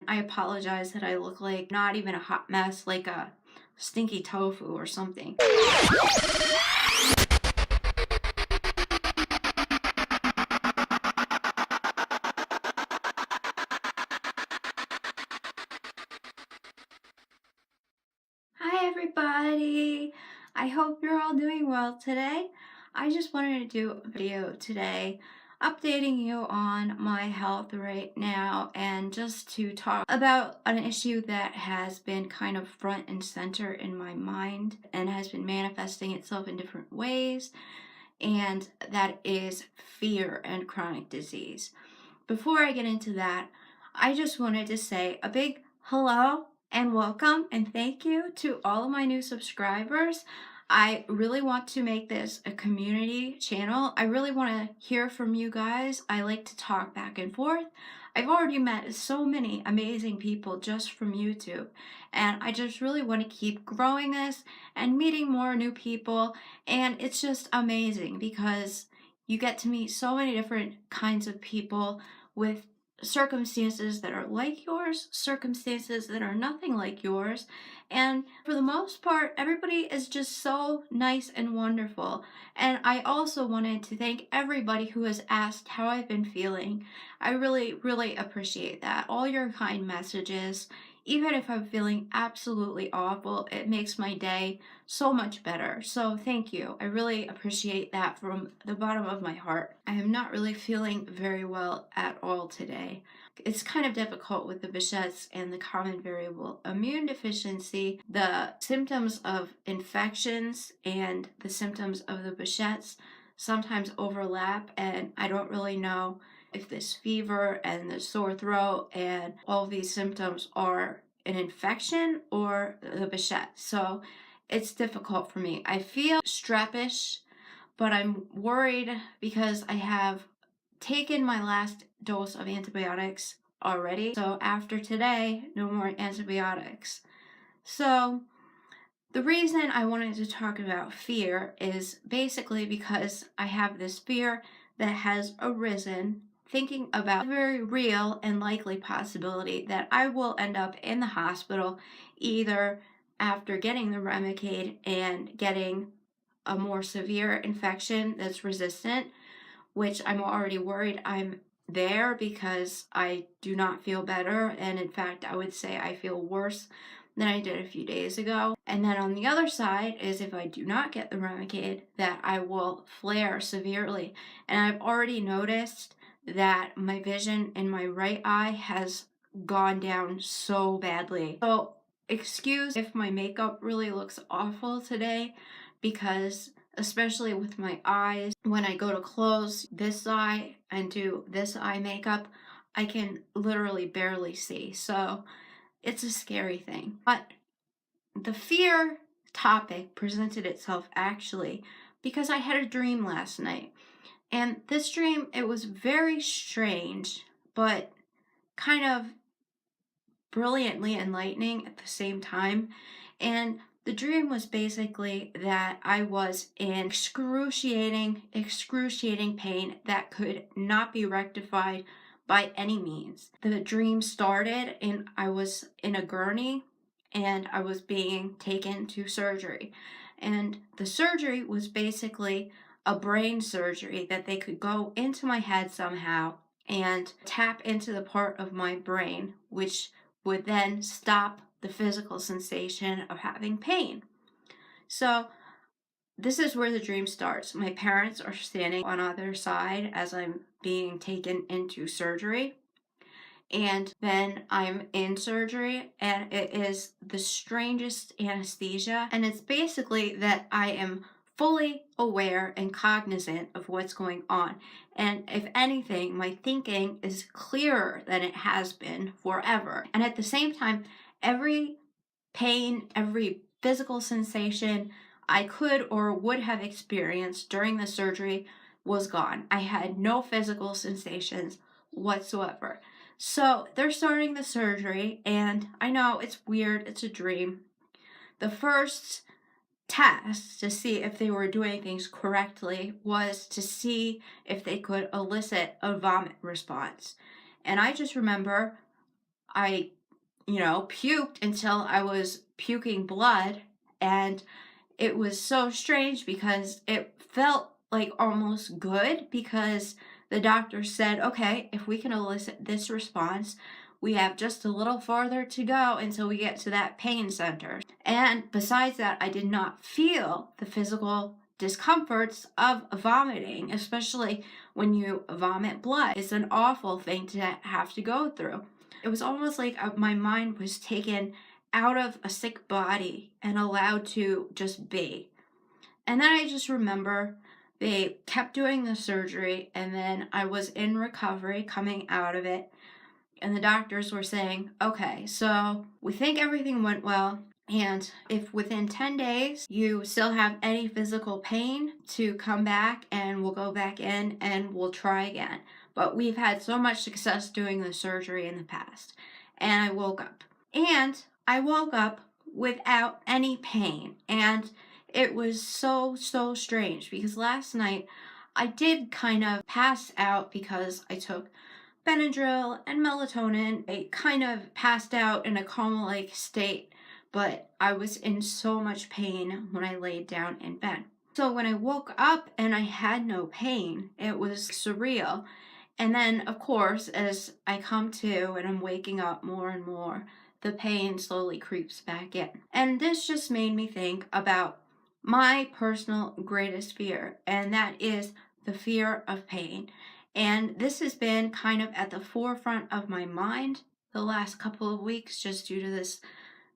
I apologize that I look like not even a hot mess, like a stinky tofu or something. Hi everybody! I hope you're all doing well today. I just wanted to do a video today updating you on my health right now and just to talk about an issue that has been kind of front and center in my mind and has been manifesting itself in different ways, and that is fear and chronic disease. Before I get into that, I just wanted to say a big hello and welcome and thank you to all of my new subscribers. I really want to make this a community channel. I really want to hear from you guys. I like to talk back and forth. I've already met so many amazing people just from YouTube, and I just really want to keep growing this and meeting more new people. And it's just amazing because you get to meet so many different kinds of people with circumstances that are like yours, circumstances that are nothing like yours. And for the most part, everybody is just so nice and wonderful. And I also wanted to thank everybody who has asked how I've been feeling. I really, really appreciate that. All your kind messages. Even if I'm feeling absolutely awful, it makes my day so much better. So thank you. I really appreciate that from the bottom of my heart. I am not really feeling very well at all today. It's kind of difficult with the Behçet's and the common variable immune deficiency. The symptoms of infections and the symptoms of the Behçet's sometimes overlap, and I don't really know if this fever and the sore throat and all these symptoms are an infection or the Behçet. So it's difficult for me. I feel strepish, but I'm worried because I have taken my last dose of antibiotics already. So after today, no more antibiotics. So the reason I wanted to talk about fear is basically because I have this fear that has arisen thinking about a very real and likely possibility that I will end up in the hospital either after getting the Remicade and getting a more severe infection that's resistant, which I'm already worried I'm there because I do not feel better. And in fact, I would say I feel worse than I did a few days ago. And then on the other side is if I do not get the Remicade, that I will flare severely. And I've already noticed that my vision in my right eye has gone down so badly. So excuse if my makeup really looks awful today, because especially with my eyes, when I go to close this eye and do this eye makeup, I can literally barely see. So it's a scary thing. But the fear topic presented itself actually because I had a dream last night. And this dream, it was very strange, but kind of brilliantly enlightening at the same time. And the dream was basically that I was in excruciating pain that could not be rectified by any means. The dream started and I was in a gurney and I was being taken to surgery. And the surgery was basically a brain surgery that they could go into my head somehow and tap into the part of my brain which would then stop the physical sensation of having pain. So this is where the dream starts. My parents are standing on either side as I'm being taken into surgery. And then I'm in surgery, and it is the strangest anesthesia. And it's basically that I am fully aware and cognizant of what's going on. And if anything, my thinking is clearer than it has been forever. And at the same time, every pain, every physical sensation I could or would have experienced during the surgery was gone. I had no physical sensations whatsoever. So they're starting the surgery, and I know it's weird, it's a dream. The first test to see if they were doing things correctly was to see if they could elicit a vomit response. And I just remember I, puked until I was puking blood. And it was so strange because it felt like almost good, because the doctor said, okay, if we can elicit this response, we have just a little farther to go until we get to that pain center. And besides that, I did not feel the physical discomforts of vomiting, especially when you vomit blood. It's an awful thing to have to go through. It was almost like my mind was taken out of a sick body and allowed to just be. And then I just remember they kept doing the surgery, and then I was in recovery coming out of it. And the doctors were saying, okay, so we think everything went well. And if within 10 days you still have any physical pain, to come back and we'll go back in and we'll try again. But we've had so much success doing the surgery in the past. And I woke up. And I woke up without any pain. And it was so, so strange, because last night I did kind of pass out because I took Benadryl and melatonin. I kind of passed out in a coma-like state, but I was in so much pain when I laid down in bed. So when I woke up and I had no pain, it was surreal. And then, of course, as I come to and I'm waking up more and more, the pain slowly creeps back in. And this just made me think about my personal greatest fear, and that is the fear of pain. And this has been kind of at the forefront of my mind the last couple of weeks, just due to this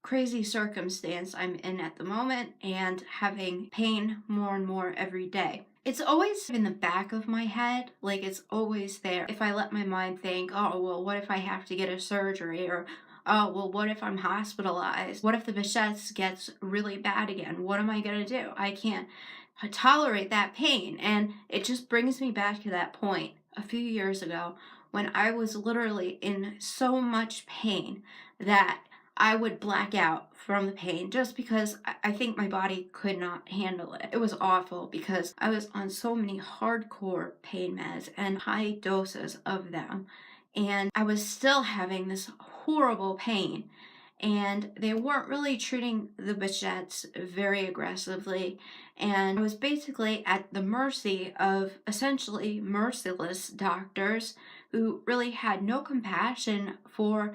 crazy circumstance I'm in at the moment and having pain more and more every day. It's always in the back of my head, like it's always there. If I let my mind think, oh, well, what if I have to get a surgery? Or, oh, well, what if I'm hospitalized? What if the Behçet gets really bad again? What am I going to do? I can't tolerate that pain. And it just brings me back to that point a few years ago when I was literally in so much pain that I would black out from the pain, just because I think my body could not handle it. It was awful because I was on so many hardcore pain meds and high doses of them, and I was still having this horrible pain. And they weren't really treating the Behçets very aggressively, and I was basically at the mercy of essentially merciless doctors who really had no compassion for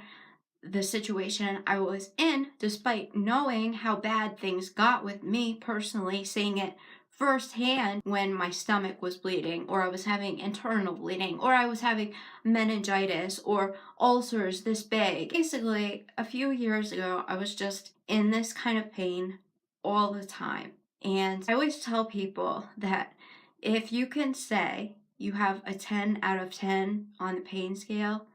the situation I was in, despite knowing how bad things got with me personally, seeing it firsthand when my stomach was bleeding, or I was having internal bleeding, or I was having meningitis or ulcers this big. Basically, a few years ago, I was just in this kind of pain all the time. And I always tell people that if you can say you have a 10 out of 10 on the pain scale,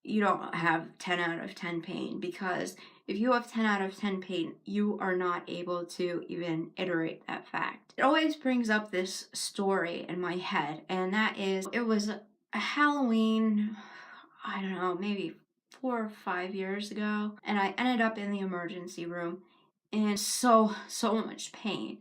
you don't have 10 out of 10 pain, because if you have 10 out of 10 pain, you are not able to even iterate that fact. It always brings up this story in my head, and that is, it was a Halloween, I don't know, maybe 4 or 5 years ago, and I ended up in the emergency room in so much pain.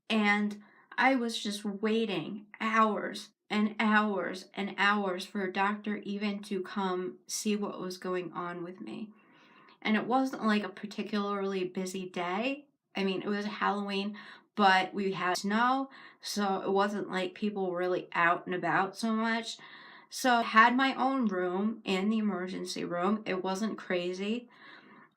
And I was just waiting hours and hours and hours for a doctor even to come see what was going on with me. And it wasn't like a particularly busy day. I mean, it was Halloween, but we had snow, so it wasn't like people were really out and about so much. So I had my own room in the emergency room. It wasn't crazy.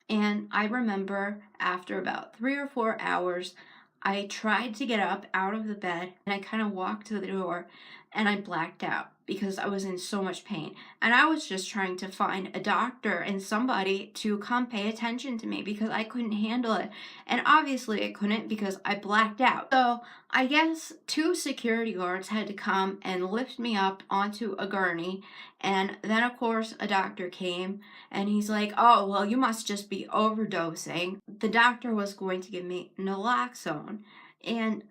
And I remember after about 3 or 4 hours, I tried to get up out of the bed, and I kind of walked to the door, and I blacked out because I was in so much pain. And I was just trying to find a doctor and somebody to come pay attention to me because I couldn't handle it. And obviously I couldn't because I blacked out. So I guess 2 security guards had to come and lift me up onto a gurney. And then, of course, a doctor came, and he's like, oh, well, you must just be overdosing. The doctor was going to give me naloxone. And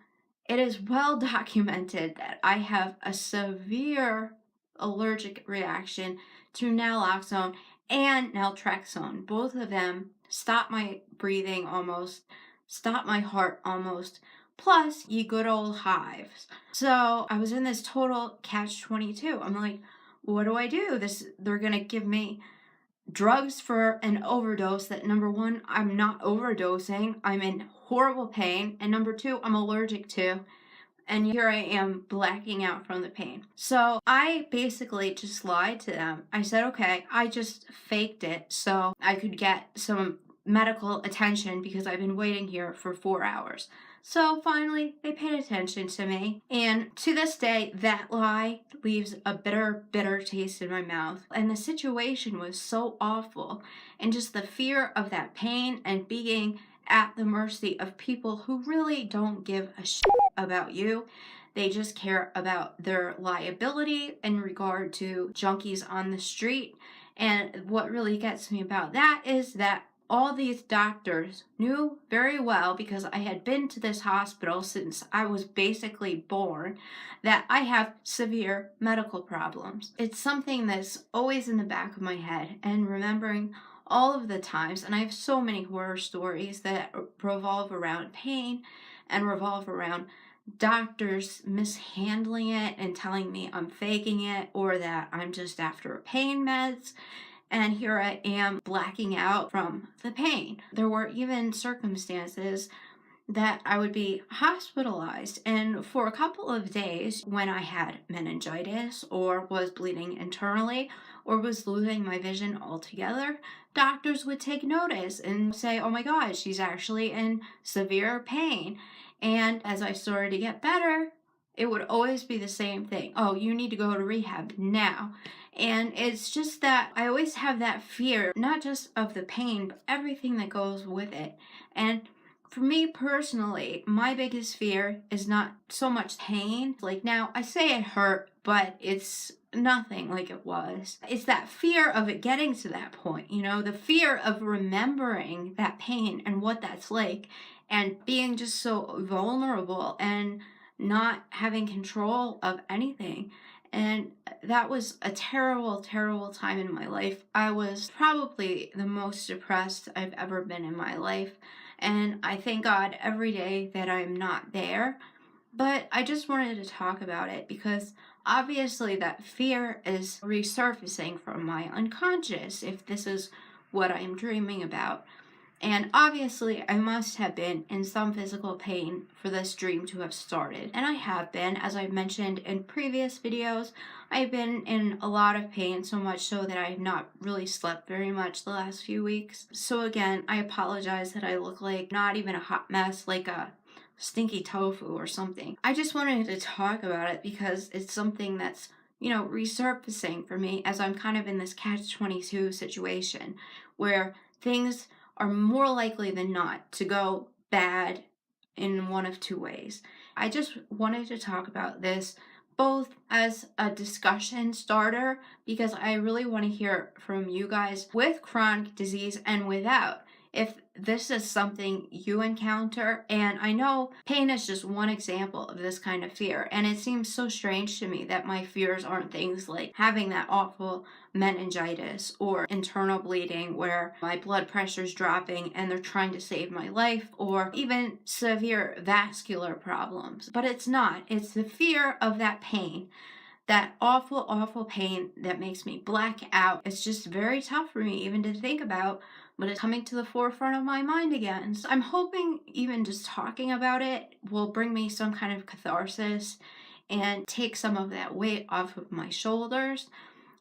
it is well documented that I have a severe allergic reaction to naloxone and naltrexone. Both of them stop my breathing almost, stop my heart almost, plus ye good old hives. So I was in this total catch-22. I'm like, what do I do? They're gonna give me drugs for an overdose that, number one, I'm not overdosing, I'm in horrible pain, and number two, I'm allergic to. And here I am blacking out from the pain. So I basically just lied to them. I said, okay, I just faked it so I could get some medical attention because I've been waiting here for 4 hours. So finally, they paid attention to me. And to this day, that lie leaves a bitter, bitter taste in my mouth. And the situation was so awful. And just the fear of that pain and being at the mercy of people who really don't give a shit about you. They just care about their liability in regard to junkies on the street. And what really gets me about that is that all these doctors knew very well, because I had been to this hospital since I was basically born, that I have severe medical problems. It's something that's always in the back of my head, and remembering all of the times, and I have so many horror stories that revolve around pain and revolve around doctors mishandling it and telling me I'm faking it or that I'm just after pain meds. And here I am blacking out from the pain. There were even circumstances that I would be hospitalized, and for a couple of days when I had meningitis or was bleeding internally or was losing my vision altogether, doctors would take notice and say, oh my God, she's actually in severe pain. And as I started to get better, it would always be the same thing. Oh, you need to go to rehab now. And it's just that I always have that fear, not just of the pain, but everything that goes with it. And for me personally, my biggest fear is not so much pain. Like now, I say it hurt, but it's nothing like it was. It's that fear of it getting to that point, the fear of remembering that pain and what that's like, and being just so vulnerable and not having control of anything. And that was a terrible, terrible time in my life. I was probably the most depressed I've ever been in my life. And I thank God every day that I'm not there. But I just wanted to talk about it because obviously that fear is resurfacing from my unconscious, if this is what I'm dreaming about. And obviously, I must have been in some physical pain for this dream to have started. And I have been, as I've mentioned in previous videos, I've been in a lot of pain, so much so that I have not really slept very much the last few weeks. So again, I apologize that I look like not even a hot mess, like a stinky tofu or something. I just wanted to talk about it because it's something that's, resurfacing for me as I'm kind of in this catch-22 situation where things are more likely than not to go bad in one of two ways. I just wanted to talk about this both as a discussion starter because I really want to hear from you guys with chronic disease and without. If this is something you encounter, and I know pain is just one example of this kind of fear, and it seems so strange to me that my fears aren't things like having that awful meningitis or internal bleeding where my blood pressure's dropping and they're trying to save my life, or even severe vascular problems. But it's not. It's the fear of that pain. That awful, awful pain that makes me black out. It's just very tough for me even to think about, but it's coming to the forefront of my mind again. So I'm hoping even just talking about it will bring me some kind of catharsis and take some of that weight off of my shoulders.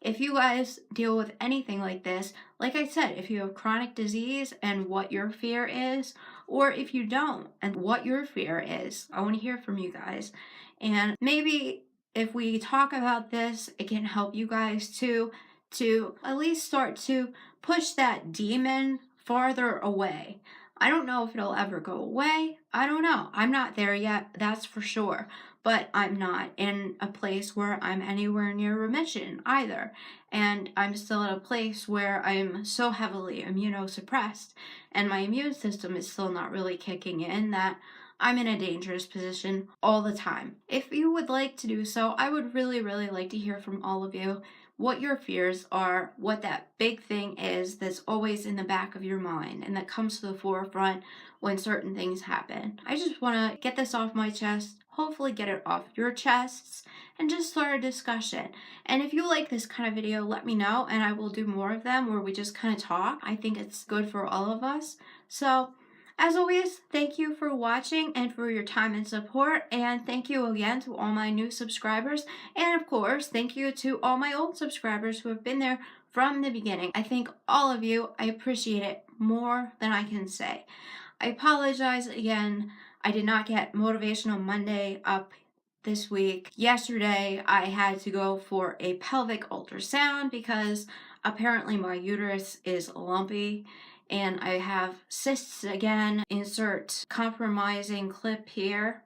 If you guys deal with anything like this, like I said, if you have chronic disease and what your fear is, or if you don't and what your fear is, I want to hear from you guys. And maybe if we talk about this, it can help you guys to at least start to push that demon farther away. I don't know if it'll ever go away. I don't know. I'm not there yet, that's for sure. But I'm not in a place where I'm anywhere near remission either. And I'm still at a place where I'm so heavily immunosuppressed and my immune system is still not really kicking in that I'm in a dangerous position all the time. If you would like to do so, I would really, really like to hear from all of you what your fears are, what that big thing is that's always in the back of your mind and that comes to the forefront when certain things happen. I just want to get this off my chest, hopefully get it off your chests, and just start a discussion. And if you like this kind of video, let me know and I will do more of them where we just kind of talk. I think it's good for all of us. So as always, thank you for watching and for your time and support, and thank you again to all my new subscribers, and of course, thank you to all my old subscribers who have been there from the beginning. I thank all of you. I appreciate it more than I can say. I apologize again. I did not get Motivational Monday up this week. Yesterday, I had to go for a pelvic ultrasound because apparently my uterus is lumpy and I have cysts again. Insert compromising clip here.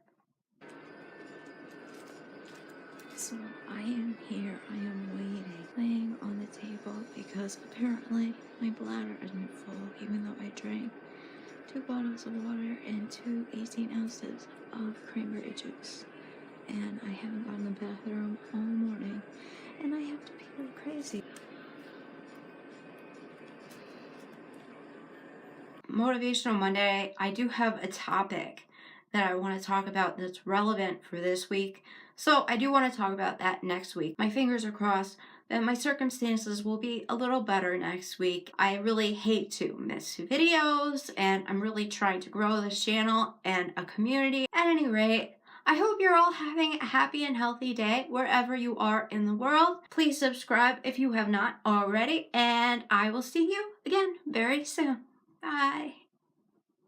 So I am here, I am waiting, laying on the table because apparently my bladder isn't full even though I drank 2 bottles of water and 2 18 ounces of cranberry juice. And I haven't gone to the bathroom all morning and I have to pee like crazy. Motivational Monday, I do have a topic that I want to talk about that's relevant for this week. So I do want to talk about that next week. My fingers are crossed that my circumstances will be a little better next week. I really hate to miss videos and I'm really trying to grow this channel and a community. At any rate, I hope you're all having a happy and healthy day wherever you are in the world. Please subscribe if you have not already, and I will see you again very soon. Bye.